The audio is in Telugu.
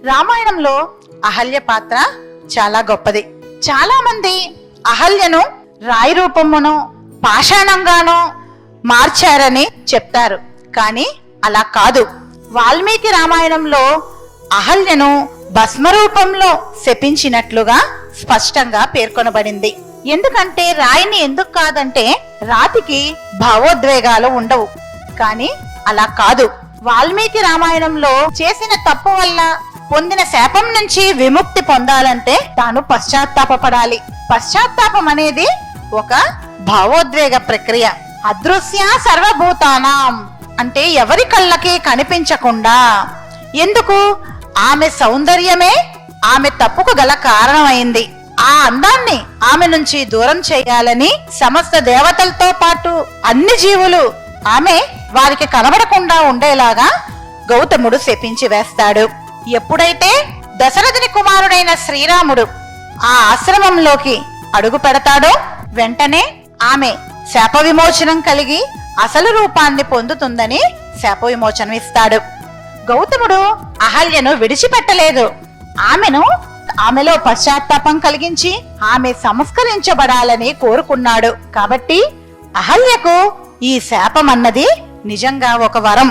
రామాయణంలో అహల్య పాత్ర చాలా గొప్పది. చాలా మంది అహల్యను రాయి రూపమును పాషాణంగానో మార్చారని చెప్తారు. కానీ అలా కాదు. వాల్మీకి రామాయణంలో అహల్యను భస్మ రూపంలో శపించినట్లుగా స్పష్టంగా పేర్కొనబడింది. ఎందుకంటే రాయిని ఎందుకు కాదంటే రాతికి భావోద్వేగాలు ఉండవు. కానీ అలా కాదు. వాల్మీకి రామాయణంలో చేసిన తప్పు వల్ల పొందిన శాపం నుంచి విముక్తి పొందాలంటే తాను పశ్చాత్తాపపడాలి. పశ్చాత్తాపం అనేది ఒక భావోద్వేగ ప్రక్రియ. అదృశ్య సర్వభూతానాం అంటే ఎవరి కళ్ళకి కనిపించకుండా, ఎందుకు ఆమె సౌందర్యమే ఆమె తప్పుకు గల కారణమైంది. ఆ అందాన్ని ఆమె నుంచి దూరం చేయాలని సమస్త దేవతలతో పాటు అన్ని జీవులు ఆమె వారికి కనబడకుండా ఉండేలాగా గౌతముడు శపించి వేస్తాడు. ఎప్పుడైతే దశరథుని కుమారుడైన శ్రీరాముడు ఆ ఆశ్రమంలోకి అడుగు పెడతాడో వెంటనే ఆమె శాప విమోచనం కలిగి అసలు రూపాన్ని పొందుతుందని శాప విమోచనం ఇస్తాడు. గౌతముడు అహల్యను విడిచిపెట్టలేదు. ఆమెలో పశ్చాత్తాపం కలిగించి ఆమె సంస్కరించబడాలని కోరుకున్నాడు. కాబట్టి అహల్యకు ఈ శాపం అన్నది నిజంగా ఒక వరం.